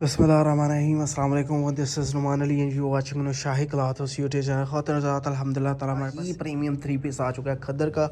बिस्मिल्लाहिर्रहमानिर्रहीम अस्सलाम वालेकुम this is Numan Ali and you watching no Shahi clothes YouTube channel खातिर ज़ात अल्हम्दुलिल्लाह ताला हमारे पास प्रीमियम थ्री पीस आ चुका है खद्दर का।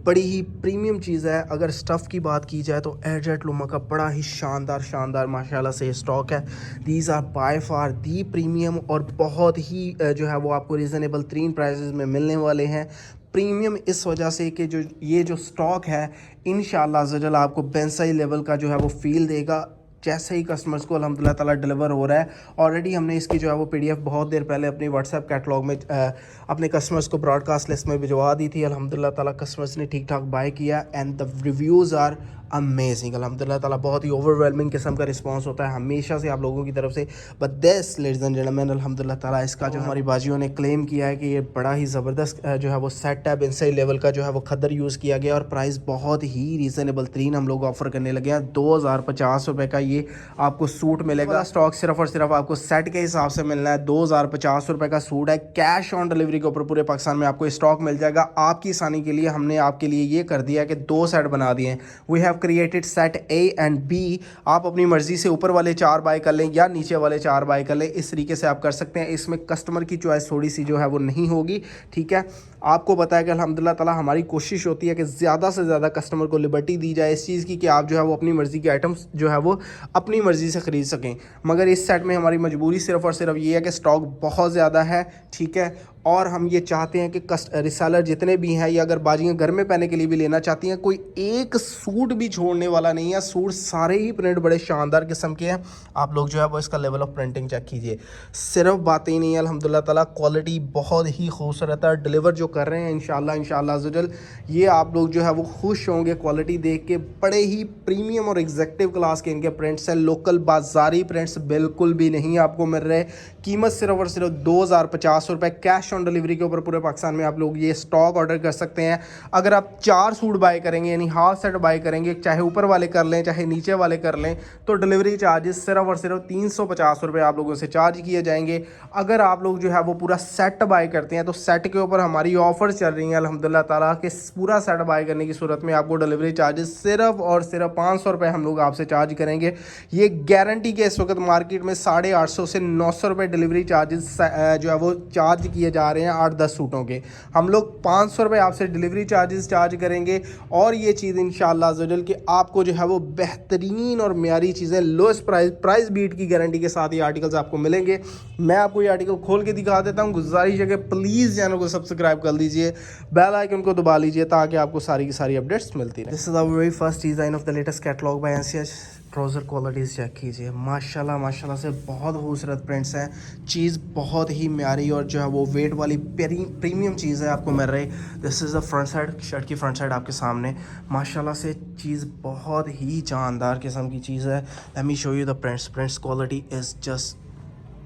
बड़ी ही प्रीमियम चीज़ है। अगर स्टफ़ की बात की जाए तो एयरजेट लुमा का बड़ा ही शानदार माशाल्लाह से स्टॉक है। These are by far the premium और बहुत ही जो है वो आपको रीज़नेबल तरीन प्राइसेस में मिलने वाले हैं। प्रीमियम इस वजह से कि जो स्टॉक है इंशाअल्लाह अज़्ज़ा वजल आपको बेंसाई लेवल का जो है वो फ़ील देगा जैसे ही कस्टमर्स को अल्हम्दुलिल्लाह ताला डिलीवर हो रहा है। ऑलरेडी हमने इसकी जो है वो पीडीएफ बहुत देर पहले अपनी व्हाट्सएप कैटलॉग में अपने कस्टमर्स को ब्रॉडकास्ट लिस्ट में भिजवा दी थी। अल्हम्दुलिल्लाह ताला कस्टमर्स ने ठीक ठाक बाय किया and the reviews are amazing. अल्हम्दुलिल्लाह ताला बहुत ही ओवरवेलमिंग किस्म का रिस्पांस होता है हमेशा से आप लोगों की तरफ से। But this ladies and gentleman अल्हम्दुलिल्लाह ताला इसका जो हमारी बाजियों ने क्लेम किया है कि ये बड़ा ही ज़बरदस्त जो है वो सेट है बेंसाई लेवल का जो है वो खद्दर यूज़ किया गया और प्राइस बहुत ही रीज़नेबल तरीन हम लोग ऑफ़र करने लगे हैं। 2050 रुपये का ये आपको सूट मिलेगा। स्टॉक सिर्फ और सिर्फ आपको सेट के हिसाब से मिलना है। 2050 रुपये का सूट है। कैश ऑन डिलीवरी के ऊपर पूरे पाकिस्तान में आपको स्टॉक मिल जाएगा। आपकी आसानी के लिए हमने आपके लिए ये कर दिया है कि 2 सेट बना दिए हैं। We have created set A and B. आप अपनी मर्जी से ऊपर वाले 4 बाय कर लें या नीचे वाले 4 बाय कर लें, इस तरीके से आप कर सकते हैं। इसमें कस्टमर की चॉइस थोड़ी सी जो है वो नहीं होगी, ठीक है। आपको पता है कि अल्हम्दुलिल्लाह ताला हमारी कोशिश होती है कि ज़्यादा से ज़्यादा कस्टमर को लिबर्टी दी जाए इस चीज़ की कि आप जो है वो अपनी मर्ज़ी के आइटम्स जो है वो अपनी मर्ज़ी से ख़रीद सकें। मगर इस सेट में हमारी मजबूरी सिर्फ़ और सिर्फ ये है कि स्टॉक बहुत ज़्यादा है, ठीक है। और हम ये चाहते हैं कि रिसेलर जितने भी हैं या अगर बाजियाँ घर में पहनने के लिए भी लेना चाहती हैं, कोई एक सूट भी छोड़ने वाला नहीं है। सूट सारे ही प्रिंट बड़े शानदार किस्म के हैं। आप लोग जो है वो इसका लेवल ऑफ प्रिंटिंग चेक कीजिए। सिर्फ बातें ही नहीं है, अल्हम्दुलिल्लाह ताला क्वालिटी बहुत ही खूबसूरत है। डिलीवर जो कर रहे हैं इंशाल्लाह अज़्ज़ा ये आप लोग जो है वो खुश होंगे क्वालिटी देख के। बड़े ही प्रीमियम और एग्जेक्टिव क्लास के इनके प्रिंट्स हैं। लोकल बाजारी प्रिंट्स बिल्कुल भी नहीं आपको मिल रहे। कीमत सिर्फ और सिर्फ 2050 रुपये। कैश ऑन डिलीवरी के ऊपर पूरे पाकिस्तान में आप लोग ये स्टॉक ऑर्डर कर सकते हैं। अगर आप 4 सूट बाय करेंगे यानी हाफ सेट बाय करेंगे, चाहे ऊपर वाले कर लें चाहे नीचे वाले कर लें, तो डिलीवरी चार्जेस सिर्फ और सिर्फ 350 रुपये आप लोगों से चार्ज किए जाएंगे। अगर आप लोग जो है वो पूरा सेट बाय करते हैं तो सेट के ऊपर हमारी ऑफर चल रही है अल्हम्दुलिल्लाह ताला के पूरा सेट बाय करने की सूरत में आपको डिलीवरी चार्जेस सिर्फ और सिर्फ 500 रुपये हम लोग आपसे चार्ज करेंगे। ये गारंटी के इस वक्त मार्केट में 850 से 900 रुपये डिलीवरी चार्जेस जो है वो चार्ज किए जा रहे हैं 8-10 सूटों के। हम लोग 500 रुपये आपसे डिलीवरी चार्जेस चार्ज करेंगे और ये चीज़ इंशाअल्लाह अज़्ज़ा कि आपको जो है वो बेहतरीन और म्यारी चीज़ें लोएस्ट प्राइस बीट की गारंटी के साथ ये आर्टिकल्स आपको मिलेंगे। मैं आपको ये आर्टिकल खोल के दिखा देता हूँ। गुजारिश है कि प्लीज़ चैनल को सब्सक्राइब कर लीजिए, बेल आइकन को दबा लीजिए ताकि आपको सारी की सारी अपडेट्स मिलती रहे। This is our very first design of the latest catalogue by NCH. Trouser qualities check कीजिए, माशाल्लाह से बहुत खूबसूरत प्रिंट्स हैं। चीज़ बहुत ही म्यारी और जो है वो वेट वाली प्रीमियम चीज़ है आपको मिल रही। This is the front side, shirt की फ्रंट साइड आपके सामने। माशाल्लाह से चीज़ बहुत ही जानदार किस्म की चीज़ है। Let me show you the prints quality is just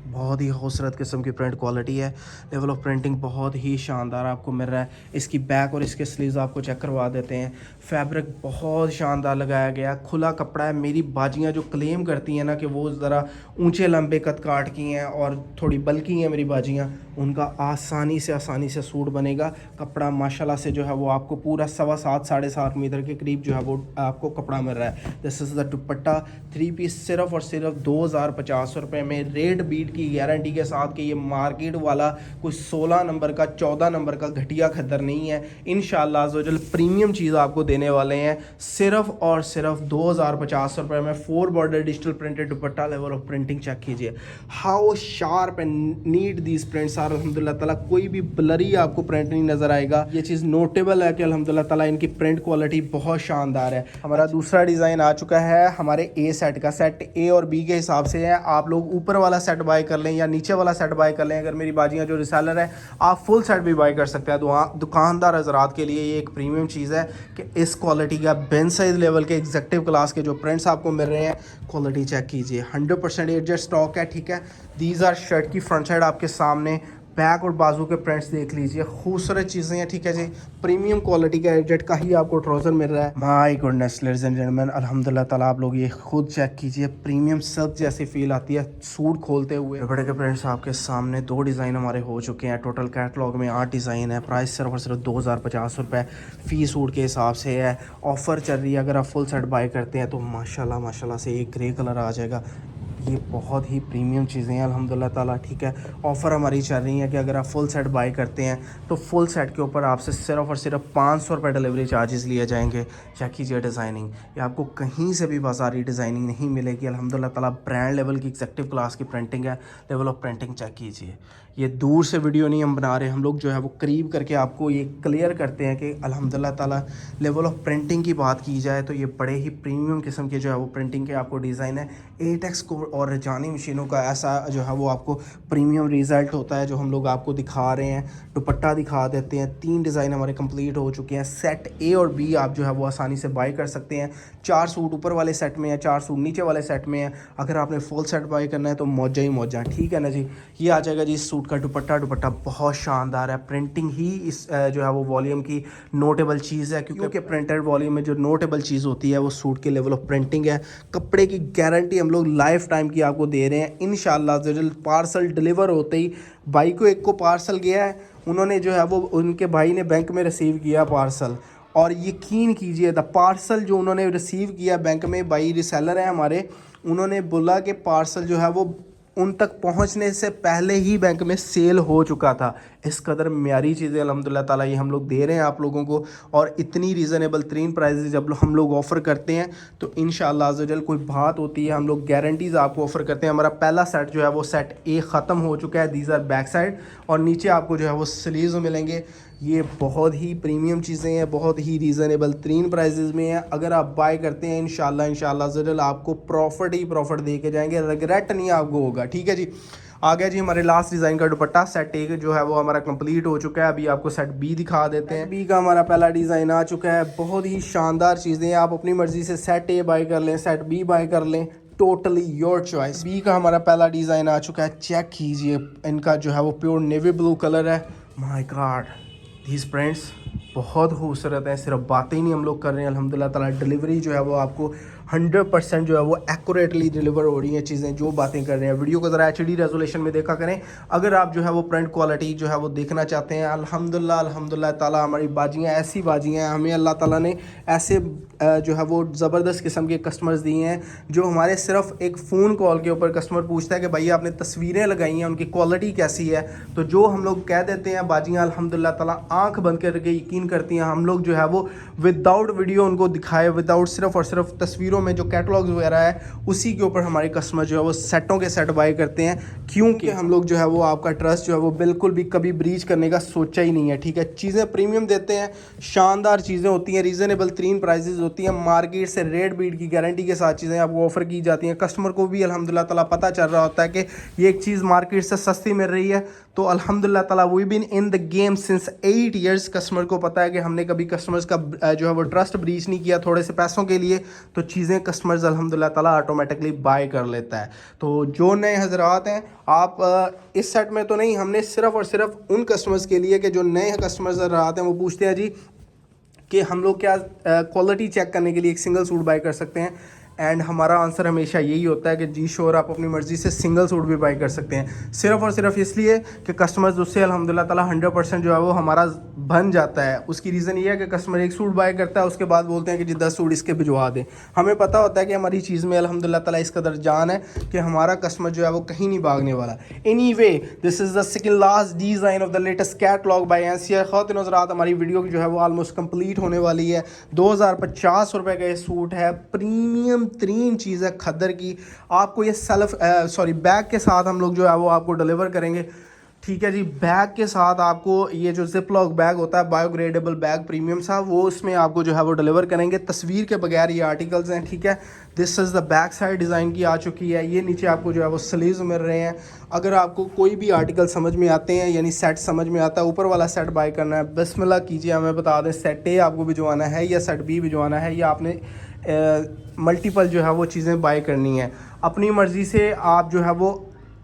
बहुत ही खूबसूरत किस्म की प्रिंट क्वालिटी है। लेवल ऑफ प्रिंटिंग बहुत ही शानदार आपको मिल रहा है। इसकी बैक और इसके स्लीव्स आपको चेक करवा देते हैं। फैब्रिक बहुत शानदार लगाया गया, खुला कपड़ा है। मेरी बाजियाँ जो क्लेम करती हैं ना कि वो ज़रा ऊंचे लंबे कद काट की हैं और थोड़ी बल्कि हैं मेरी बाजियाँ, उनका आसानी से सूट बनेगा। कपड़ा माशाल्लाह से जो है वो आपको पूरा 7.25 साढ़े 7 मीटर के करीब जो है वो आपको कपड़ा मिल रहा है। This is the dupatta 3 piece सिर्फ और सिर्फ 2050 रुपये में रेट बीट की गारंटी के साथ कि ये मार्केट वाला कोई 16 नंबर का 14 नंबर का घटिया खद्दर नहीं है। इंशाअल्लाह अज़्ज़ा प्रीमियम चीज़ आपको देने वाले हैं सिर्फ और सिर्फ 2050 रुपये में। 4 border digital printed dupatta. Level of printing check कीजिए, how sharp and neat these prints are. अल्हम्दुलिल्लाह ताला कोई भी ब्लरी आपको प्रिंट नहीं नज़र आएगा। ये चीज़ नोटेबल है कि अल्हम्दुलिल्लाह ताला इनकी प्रिंट क्वालिटी बहुत शानदार है। हमारा दूसरा डिज़ाइन आ चुका है हमारे ए सेट का। सेट ए और बी के हिसाब से है। आप लोग ऊपर वाला सेट बाय कर लें या नीचे वाला सेट बाय कर लें। अगर मेरी बाजियाँ जो रिसेलर है आप फुल सेट भी बाय कर सकते हैं। दुकानदार हज़रात के लिए ये एक प्रीमियम चीज़ है कि इस क्वालिटी का बेन साइज़ लेवल के एग्जेक्टिव क्लास के जो प्रिंट्स आपको मिल रहे हैं, क्वालिटी चेक कीजिए। 100% एडजस्ट स्टॉक है, ठीक है। दीज आर शर्ट की फ्रंट साइड आपके सामने। बैक और बाजू के प्रिंट्स देख लीजिए, खूबसूरत चीज़ें हैं, ठीक है जी। प्रीमियम क्वालिटी का एडजेट का ही आपको ट्राउज़र मिल रहा है। My goodness ladies and gentleman, अल्हम्दुलिल्लाह ताला आप लोग ये खुद चेक कीजिए। प्रीमियम सिल्क जैसी फील आती है सूट खोलते हुए। बड़े के प्रिंट्स आपके सामने 2 डिज़ाइन हमारे हो चुके हैं। टोटल कैटलॉग में 8 डिज़ाइन है। प्राइस सिर्फ और सिर्फ 2050 रुपये फ़ी सूट के हिसाब से है। ऑफ़र चल रही है, अगर आप फुल सेट बाय करते हैं तो माशाल्लाह से एक ग्रे कलर आ जाएगा। ये बहुत ही प्रीमियम चीज़ें हैं अल्हम्दुलिल्लाह ताला, ठीक है। ऑफ़र हमारी चल रही है कि अगर आप फुल सेट बाई करते हैं तो फुल सेट के ऊपर आपसे सिर्फ़ और सिर्फ 500 रुपये डिलीवरी चार्जेस लिए जाएंगे। चेक कीजिए डिज़ाइनिंग, ये आपको कहीं से भी बाज़ारी डिज़ाइनिंग नहीं मिलेगी अल्हम्दुलिल्लाह ताला। ब्रांड लेवल की एग्जेक्टिव क्लास की प्रिंटिंग है, लेवल ऑफ प्रिंटिंग चेक कीजिए। ये दूर से वीडियो नहीं हम बना रहे, हम लोग जो है वो करीब करके आपको ये क्लियर करते हैं कि अल्हम्दुलिल्लाह ताला लेवल ऑफ प्रिंटिंग की बात की जाए तो ये बड़े ही प्रीमियम किस्म के जो है वो प्रिंटिंग के आपको डिज़ाइन है। 8x को और रजानी मशीनों का ऐसा जो है वो आपको प्रीमियम रिज़ल्ट होता है जो हम लोग आपको दिखा रहे हैं। दुपट्टा दिखा देते हैं, 3 डिज़ाइन हमारे कंप्लीट हो चुके हैं। सेट ए और बी आप जो है वो आसानी से बाई कर सकते हैं। 4 सूट ऊपर वाले सेट में है, 4 सूट नीचे वाले सेट में है। अगर आपने फुल सेट बाई करना है तो मौजा ही मौजा, ठीक है ना जी। ये आ जाएगा जी इस सूट का दुपट्टा बहुत शानदार है। प्रिंटिंग ही इस जो है वो वॉल्यूम की नोटेबल चीज़ है, क्योंकि प्रिंटेड वॉल्यूम में जो नोटेबल चीज़ होती है वो सूट के लेवल ऑफ प्रिंटिंग है। कपड़े की गारंटी हम लोग लाइफ टाइम की आपको दे रहे हैं इंशाल्लाह। पार्सल डिलीवर होते ही, भाई को एक को पार्सल गया है, उन्होंने जो है वो उनके भाई ने बैंक में रिसीव किया पार्सल, और यकीन कीजिए द पार्सल जो उन्होंने रिसीव किया बैंक में, भाई रिसेलर है हमारे, उन्होंने बोला कि पार्सल जो है वो उन तक पहुंचने से पहले ही बैंक में सेल हो चुका था। इस कदर म्यारी चीज़ें अल्हम्दुलिल्लाह ताला ये हम लोग दे रहे हैं आप लोगों को, और इतनी रीज़नेबल तरीन प्राइसेस जब हम लोग ऑफ़र करते हैं तो इंशाअल्लाह अज़्ज़ा कोई बात होती है, हम लोग गारंटीज़ आपको ऑफ़र करते हैं। हमारा पहला सेट जो है वो सेट ए ख़त्म हो चुका है। दीज आर बैक साइड, और नीचे आपको जो है वो स्लीव्स मिलेंगे। ये बहुत ही प्रीमियम चीज़ें हैं, बहुत ही रीज़नेबल तरीन प्राइसेस में है। अगर आप बाय करते हैं इंशाल्लाह ज़रूर आपको प्रॉफिट ही प्रॉफिट दे के जाएंगे, रिग्रेट नहीं आपको होगा, ठीक है जी। आ गया जी हमारे लास्ट डिज़ाइन का दुपट्टा। सेट ए जो है वो हमारा कंप्लीट हो चुका है। अभी आपको सेट बी दिखा देते हैं। बी का हमारा पहला डिज़ाइन आ चुका है। बहुत ही शानदार चीज़ें हैं, आप अपनी मर्ज़ी से सेट ए बाय कर लें, सेट बी बाय कर लें, टोटली योर चॉइस। बी का हमारा पहला डिज़ाइन आ चुका है। चेक कीजिए, इनका जो है वो प्योर नेवी ब्लू कलर है। माय गॉड, दीज प्रिंट्स बहुत खूबसूरत हैं, सिर्फ बातें ही नहीं हम लोग कर रहे हैं अल्हम्दुलिल्लाह ताला। डिलीवरी जो है वो आपको 100% जो है वो एक्यूरेटली डिलीवर हो रही हैं चीज़ें, जो बातें कर रहे हैं। वीडियो को ज़रा HD रेजोल्यूशन में देखा करें अगर आप जो है वो प्रिंट क्वालिटी जो है वो देखना चाहते हैं। अल्हम्दुलिल्लाह ताला हमारी बाजियाँ ऐसी बाजियाँ हैं, हमें अल्लाह ताला ने ऐसे जो है वो ज़बरदस्त किस्म के कस्टमर्स दिए हैं जो हमारे सिर्फ एक फ़ोन कॉल के ऊपर कस्टमर पूछता है कि भैया आपने तस्वीरें लगाई हैं, उनकी क्वालिटी कैसी है, तो जो हम लोग कह देते हैं बाजियाँ अल्हम्दुलिल्लाह ताला आँख बंद करके यकीन करती हैं। हम लोग जो है वो विदाउट वीडियो उनको दिखाए, विदाउट सिर्फ और सिर्फ तस्वीरों में जो कैटलॉग्स वगैरह है उसी के ऊपर हमारे कस्टमर जो है वो सेटों के सेट बाय करते हैं, क्योंकि हम लोग जो है वो आपका ट्रस्ट जो है वो बिल्कुल भी कभी ब्रीच करने का सोचा ही नहीं है, ठीक है। चीज़ें प्रीमियम देते हैं, शानदार चीज़ें होती हैं, रीज़नेबल तरीन प्राइसेस होती हैं, मार्केट से रेट बीट की गारंटी के साथ चीज़ें आपको ऑफर की जाती हैं। कस्टमर को भी अल्हम्दुलिल्लाह ताला पता चल रहा होता है कि ये एक चीज़ मार्केट से सस्ती मिल रही है, तो अल्हम्दुलिल्लाह ताला we been in the game since 8 years. Customer को पता है कि हमने कभी कस्टमर्स का जो है वो ट्रस्ट ब्रीच नहीं किया थोड़े से पैसों के लिए, तो चीज़ें कस्टमर्स अल्हम्दुलिल्लाह ताला ऑटोमेटिकली बाय कर लेता है। तो जो नए हजरात हैं, आप इस सेट में तो नहीं, हमने सिर्फ और सिर्फ उन कस्टमर्स के लिए कि जो नए कस्टमर्स हजरात हैं वो पूछते हैं जी कि हम लोग क्या क्वालिटी चेक करने के लिए एक सिंगल सूट बाय कर सकते हैं, एंड हमारा आंसर हमेशा यही होता है कि जी श्योर, आप अपनी मर्ज़ी से सिंगल सूट भी बाय कर सकते हैं, सिर्फ और सिर्फ इसलिए कि कस्टमर्स उससे अल्हम्दुलिल्लाह ताला 100% जो है वो हमारा बन जाता है। उसकी रीज़न ये है कि कस्टमर एक सूट बाय करता है, उसके बाद बोलते हैं कि जी 10 सूट इसके भिजवा दें। हमें पता होता है कि हमारी चीज़ में अल्हम्दुलिल्लाह ताला इस कदर जान है कि हमारा कस्टमर जो है वो कहीं नहीं भागने वाला। Anyway, this is the second last design of the latest catalogue by NCR. ख़वातीन हज़रात, हमारी वीडियो जो है वो ऑलमोस्ट कंप्लीट होने वाली है। 2050 रुपये का ये सूट है, प्रीमियम तरीन चीज़ है खद्दर की। आपको ये बैग के साथ हम लोग जो है वो आपको डिलीवर करेंगे, ठीक है जी। बैग के साथ आपको ये जो जिप लॉक बैग होता है, बायोग्रेडेबल बैग प्रीमियम सा, वो उसमें आपको जो है वो डिलीवर करेंगे। तस्वीर के बगैर ये आर्टिकल्स हैं, ठीक है। This is the back side design की आ चुकी है। ये नीचे आपको जो है वो स्लीव्स मिल रहे हैं। अगर आपको कोई भी आर्टिकल समझ में आते हैं, यानी सेट समझ में आता है, ऊपर वाला सेट बाय करना है, बिस्मिल्लाह कीजिए। हमें बता दें सेट ए आपको भिजवाना है या सेट बी भिजवाना है, या आपने मल्टीपल जो है वो चीज़ें बाय करनी है। अपनी मर्ज़ी से आप जो है वो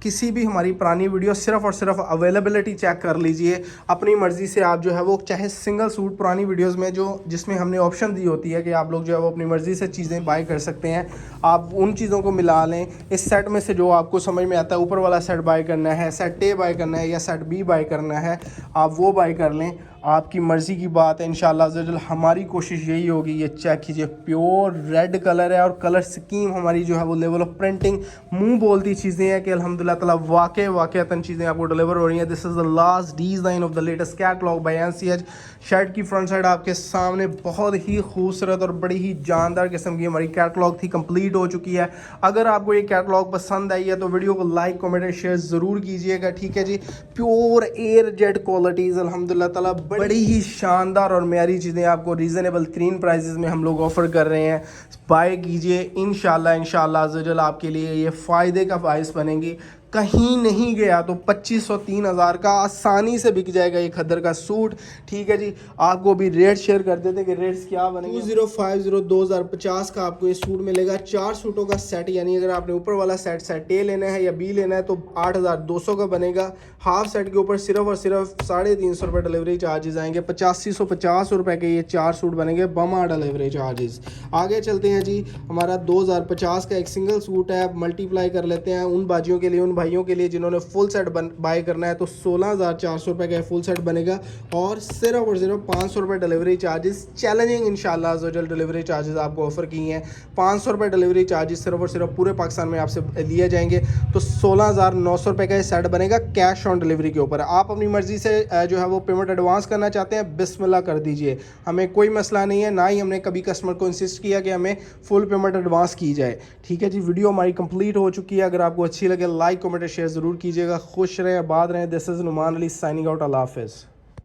किसी भी हमारी पुरानी वीडियो सिर्फ और सिर्फ अवेलेबिलिटी चेक कर लीजिए। अपनी मर्ज़ी से आप जो है वो चाहे सिंगल सूट पुरानी वीडियोस में जो जिसमें हमने ऑप्शन दी होती है कि आप लोग जो है वो अपनी मर्ज़ी से चीज़ें बाय कर सकते हैं, आप उन चीज़ों को मिला लें। इस सेट में से जो आपको समझ में आता है, ऊपर वाला सेट बाय करना है, सेट ए बाय करना है या सेट बी बाय करना है, आप वो बाय कर लें। आपकी मर्ज़ी की बात है। इंशाल्लाह अज़्ज़ा हमारी कोशिश यही होगी। ये चेक कीजिए, प्योर रेड कलर है और कलर स्कीम हमारी जो है वो लेवल ऑफ प्रिंटिंग मुंह बोलती चीज़ें हैं कि अल्हम्दुलिल्लाह ताला वाक़तन चीज़ें आपको डिलीवर हो रही हैं। This is the last design of the latest catalogue by NCH. Shirt की फ्रंट साइड आपके सामने बहुत ही खूबसूरत और बड़ी ही जानदार किस्म की हमारी कैटलॉग थी, कंप्लीट हो चुकी है। अगर आपको ये कैटलॉग पसंद आई है तो वीडियो को लाइक कमेंट और शेयर ज़रूर कीजिएगा, ठीक है जी। प्योर एयर जेट क्वालिटीज़ अल्हम्दुलिल्लाह ताला बड़ी ही शानदार और म्यारी चीज़ें आपको रीज़नेबल तरीन प्राइसेस में हम लोग ऑफ़र कर रहे हैं। बाय कीजिए, इंशाल्लाह अज़्ज़ा आपके लिए ये फ़ायदे का बाइस बनेंगी। कहीं नहीं गया तो 2500-3000 का आसानी से बिक जाएगा ये खद्दर का सूट, ठीक है जी। आपको भी रेट शेयर कर देते हैं कि रेट्स क्या बनेंगे। 2050 का आपको ये सूट मिलेगा। 4 सूटों का सेट, यानी अगर आपने ऊपर वाला सेट ए लेना है या बी लेना है तो 8200 का बनेगा। हाफ सेट के ऊपर सिर्फ और सिर्फ 350 रुपये डिलीवरी चार्जेस आएंगे। 8550 रुपये के ये 4 सूट बनेंगे बमा डिलीवरी चार्जेस। आगे चलते हैं जी, हमारा 2050 का एक सिंगल सूट है। आप मल्टीप्लाई कर लेते हैं उन बाजियों के लिए, उन भाइयों के लिए जिन्होंने फुल सेट बाय करना है तो 16400 रुपये का फुल सेट बनेगा और सिर्फ 500 रुपये डिलीवरी चार्जेस। चैलेंजिंग इंशाल्लाह अज़्ज़ा डिलीवरी चार्जेस आपको ऑफर किए हैं। 500 रुपये डिलीवरी चार्जेस सिर्फ और सिर्फ पूरे पाकिस्तान में आपसे लिए जाएंगे। तो 16900 रुपये का ये सेट बनेगा कैश ऑन डिलीवरी के ऊपर। आप अपनी मर्ज़ी से जो है वो पेमेंट एडवांस करना चाहते हैं, बिस्मिल्लाह कर दीजिए, हमें कोई मसला नहीं है। ना ही हमने कभी कस्टमर को इंसिस्ट किया कि हमें फुल पेमेंट एडवांस की जाए, ठीक है जी। वीडियो हमारी कंप्लीट हो चुकी है। अगर आपको अच्छी लगे लाइक कमेंट शेयर ज़रूर कीजिएगा। खुश रहें, आबाद रहें। This is Numan Ali signing out. अल्लाह हाफ़िज़।